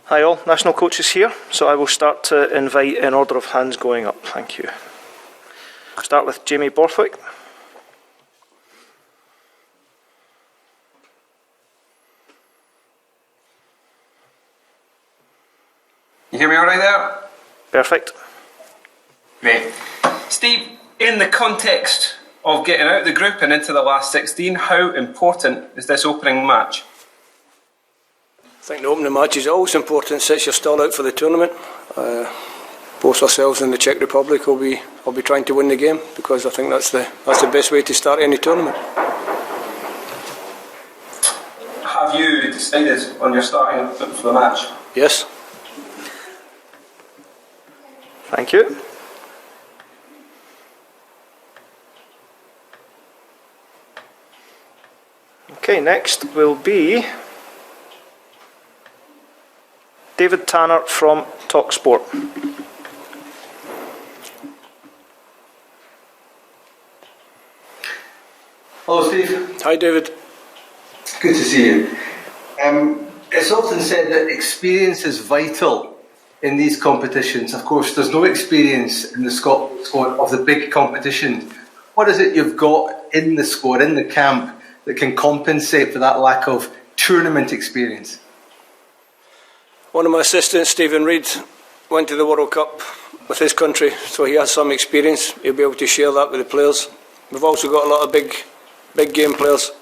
Hi all, national coaches here, so I will start to invite in order of hands going up. Thank you. Start with Jamie Borthwick. You hear me all right there? Perfect. Great. Steve, in the context of getting out of the group and into the last 16, how important is this opening match? I think the opening match is always important since you're still out for the tournament. Both ourselves and the Czech Republic will be trying to win the game, because I think that's the best way to start any tournament. Have you decided on your starting for the match? Yes. Thank you. Okay, next will be David Tanner from TalkSport. Hello Steve. Hi David. Good to see you. It's often said that experience is vital in these competitions. Of course, there's no experience in the Scotland squad of the big competition. What is it you've got in the squad, in the camp, that can compensate for that lack of tournament experience? One of my assistants, Stephen Reid, went to the World Cup with his country, so he has some experience. He'll be able to share that with the players. We've also got a lot of big game players.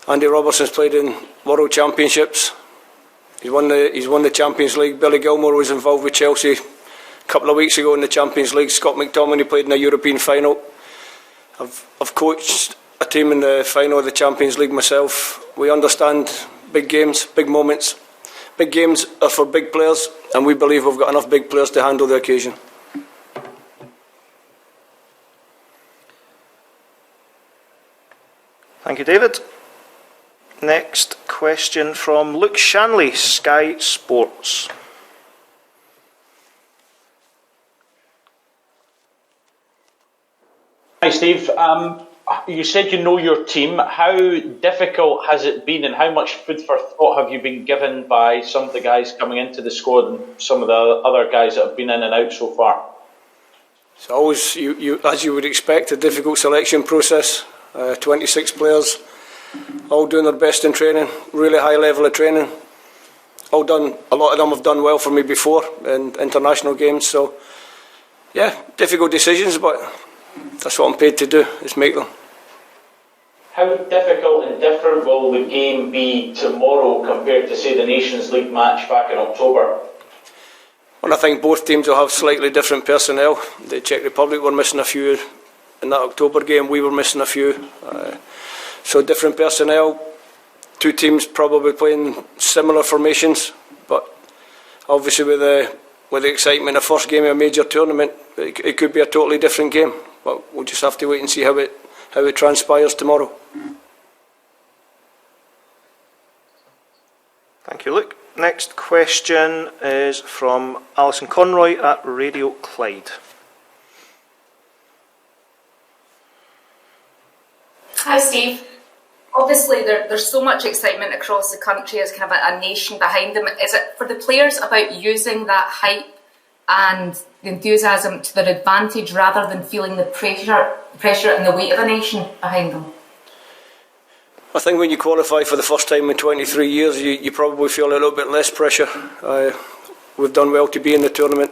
Andy Robertson's played in World Championships. He's won the Champions League. Billy Gilmore was involved with Chelsea a couple of weeks ago in the Champions League. Scott McTominay played in a European final. I've coached a team in the final of the Champions League myself. We understand big games, big moments. Big games are for big players, and we believe we've got enough big players to handle the occasion. Thank you, David. Next question from Luke Shanley, Sky Sports. Hi Steve, you said you know your team. How difficult has it been, and how much food for thought have you been given by some of the guys coming into the squad and some of the other guys that have been in and out so far? It's always, as you would expect, a difficult selection process. 26 players, all doing their best in training, really high level of training. A lot of them have done well for me before in international games, so yeah, difficult decisions, but that's what I'm paid to do, is make them. How difficult and different will the game be tomorrow compared to, say, the Nations League match back in October? Well, I think both teams will have slightly different personnel. The Czech Republic were missing a few in that October game, we were missing a few. So different personnel, two teams probably playing similar formations, but obviously with the excitement of the first game of a major tournament, it could be a totally different game. But we'll just have to wait and see how it transpires tomorrow. Thank you, Luke. Next question is from Alison Conroy at Radio Clyde. Hi Steve. Obviously there's so much excitement across the country as kind of a nation behind them. Is it for the players about using that hype and the enthusiasm to their advantage rather than feeling the pressure and the weight of a nation behind them? I think when you qualify for the first time in 23 years, you probably feel a little bit less pressure. We've done well to be in the tournament.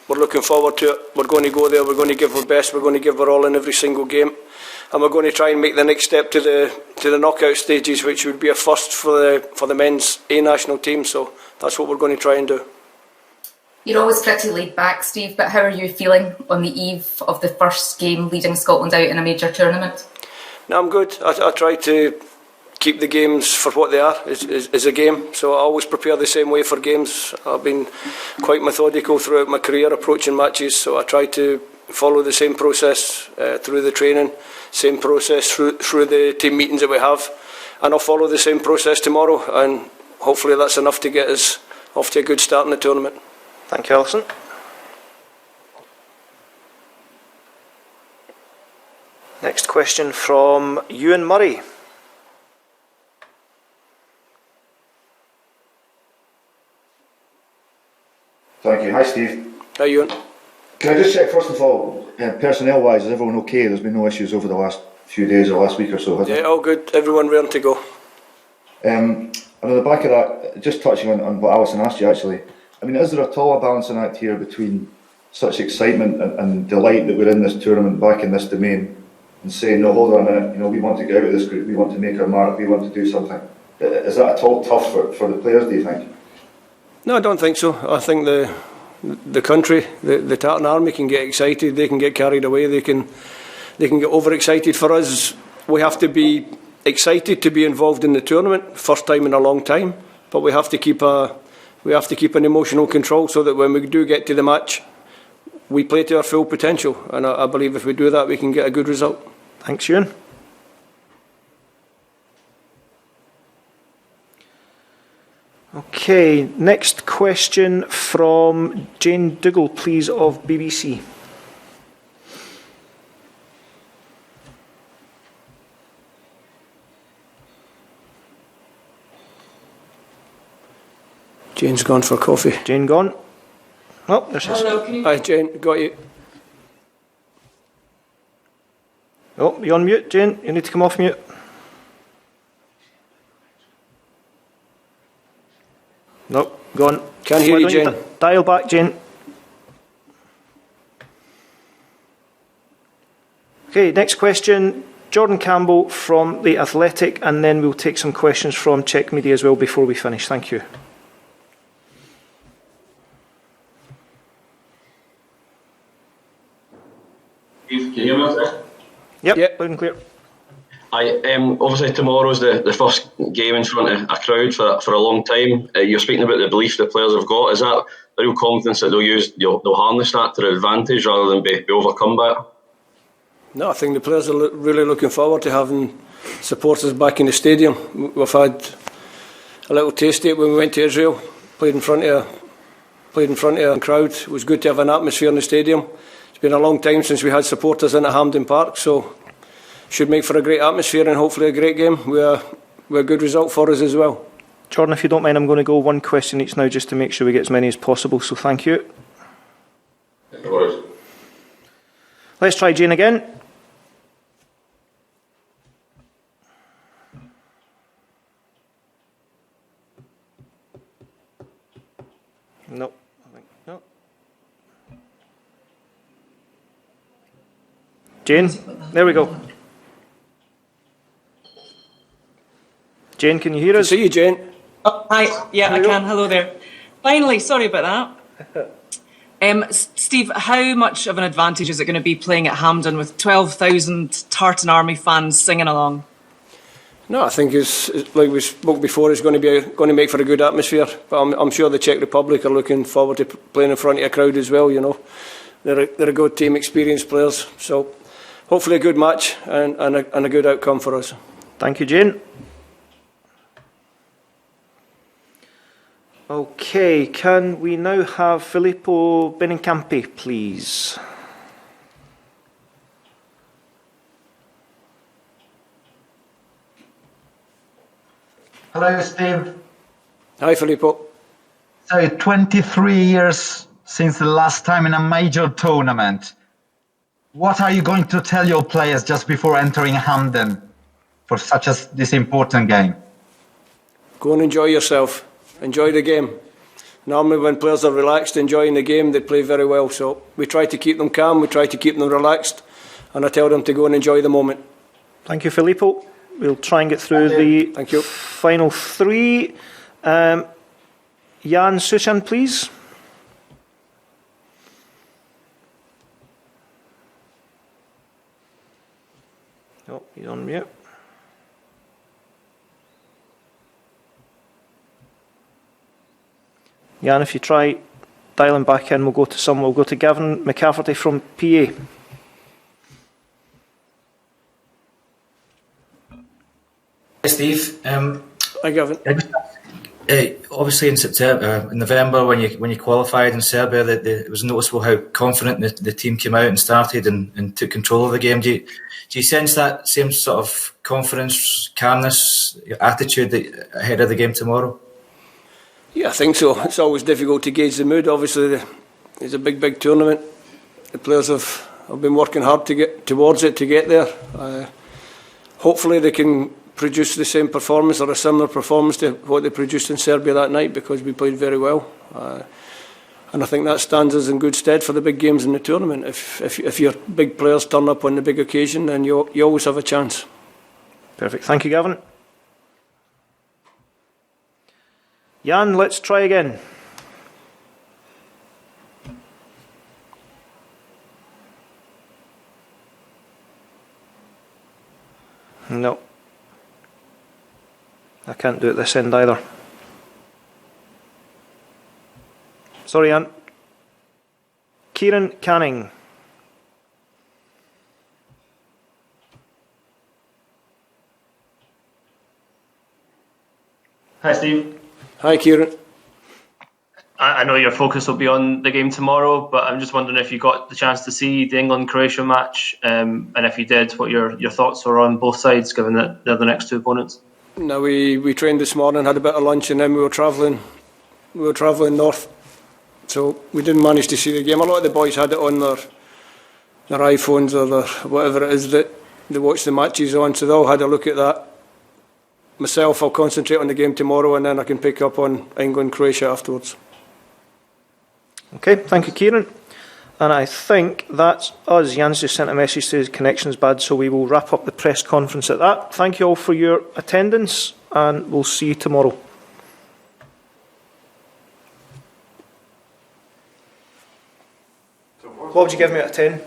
We're looking forward to it. We're going to go there, we're going to give our best, we're going to give our all in every single game. And we're going to try and make the next step to the knockout stages, which would be a first for the men's A national team. So that's what we're going to try and do. You're always pretty laid back, Steve, but how are you feeling on the eve of the first game leading Scotland out in a major tournament? No, I'm good. I try to keep the games for what they are, is a game. So I always prepare the same way for games. I've been quite methodical throughout my career approaching matches, so I try to follow the same process through the training, same process through the team meetings that we have, and I'll follow the same process tomorrow, and hopefully that's enough to get us off to a good start in the tournament. Thank you, Alison. Next question from Ewan Murray. Thank you. Hi, Steve. How you on? Can I just check, first of all, personnel-wise, is everyone okay? There's been no issues over the last few days or last week or so, has there? Yeah, all good. Everyone ready to go. And on the back of that, just touching on what Alison asked you actually, I mean, is there at all a balancing act here between such excitement and delight that we're in this tournament, back in this domain, and saying, no, hold on a minute, we want to get out of this group, we want to make our mark, we want to do something. Is that at all tough for the players, do you think? No, I don't think so. I think the country, the Tartan Army can get excited, they can get carried away, they can get overexcited. For us, we have to be excited to be involved in the tournament, first time in a long time, but we have to keep an emotional control so that when we do get to the match, we play to our full potential, and I believe if we do that, we can get a good result. Thanks, Ewan. Okay, next question from Jane Dougal, please, of BBC. Jane's gone for coffee. Jane gone? Oh, there's his. Hello, can you... Hi, Jane, got you. Oh, you're on mute, Jane. You need to come off mute. Nope, gone. Can't hear Why you, don't Jane. Dial back, Jane. Okay, next question. Jordan Campbell from The Athletic, and then we'll take some questions from Czech media as well before we finish. Thank you. Steve, can you hear me okay? Yep, loud and clear. Obviously tomorrow's the first game in front of a crowd for a long time. You're speaking about the belief the players have got. Is that the real confidence that they'll harness that to their advantage rather than be overcome by it? No, I think the players are really looking forward to having supporters back in the stadium. We've had a little taste of it when we went to Israel, played in front of a crowd. It was good to have an atmosphere in the stadium. It's been a long time since we had supporters in at Hampden Park, so should make for a great atmosphere and hopefully a great game with a good result for us as well. Jordan, if you don't mind, I'm going to go one question each now just to make sure we get as many as possible, so thank you. No worries. Let's try Jane again. No, I think no. Jane, there we go. Jane, can you hear us? See you, Jane. Oh, hi. Yeah, I can. Hello there. Finally, sorry about that. Steve, how much of an advantage is it going to be playing at Hampden with 12,000 Tartan Army fans singing along? No, I think it's like we spoke before. It's going to make for a good atmosphere. But I'm sure the Czech Republic are looking forward to playing in front of a crowd as well. They're a good team, experienced players. So hopefully a good match and a good outcome for us. Thank you, Jane. Okay, can we now have Filippo Benincampi, please? Hello, Steve. Hi, Filippo. So, 23 years since the last time in a major tournament. What are you going to tell your players just before entering Hampden for this important game? Go and enjoy yourself. Enjoy the game. Normally when players are relaxed, enjoying the game, they play very well. So we try to keep them calm, we try to keep them relaxed, and I tell them to go and enjoy the moment. Thank you, Filippo. We'll try and get through the final three. Jan Sushan, please. Oh, he's on mute. Jan, if you try dialing back in, we'll go to Gavin McCafferty from PA. Hey Steve, Hi Gavin. Obviously in November when you qualified in Serbia, it was noticeable how confident the team came out and started and took control of the game. Do you sense that same sort of confidence, calmness, attitude ahead of the game tomorrow? Yeah, I think so. It's always difficult to gauge the mood. Obviously, it's a big tournament. The players have been working hard to get towards it to get there. Hopefully they can produce the same performance or a similar performance to what they produced in Serbia that night, because we played very well. And I think that stands us in good stead for the big games in the tournament. If your big players turn up on the big occasion, then you always have a chance. Perfect. Thank you, Gavin. Jan, let's try again. No. I can't do it this end either. Sorry, Jan. Kieran Canning. Hi, Steve. Hi, Kieran. I know your focus will be on the game tomorrow, but I'm just wondering if you got the chance to see the England-Croatia match, and if you did, what your thoughts were on both sides, given that they're the next two opponents. No, we trained this morning, had a bit of lunch, and then we were travelling north, so we didn't manage to see the game. A lot of the boys had it on their iPhones or their whatever it is that they watch the matches on, so they all had a look at that. Myself, I'll concentrate on the game tomorrow, and then I can pick up on England-Croatia afterwards. Okay, thank you, Kieran. And I think that's us. Jan's just sent a message to his connection's bad, so we will wrap up the press conference at that. Thank you all for your attendance, and we'll see you tomorrow. What would you give me out of 10?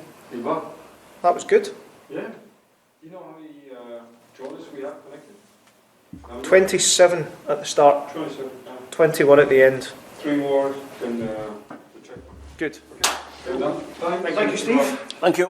That was good. Yeah. Do you know how many journalists we have connected? 27 at the start. 27. 21 at the end. 3 more than the Czech. Good. Okay. Well done. Thank you, Steve. Thank you.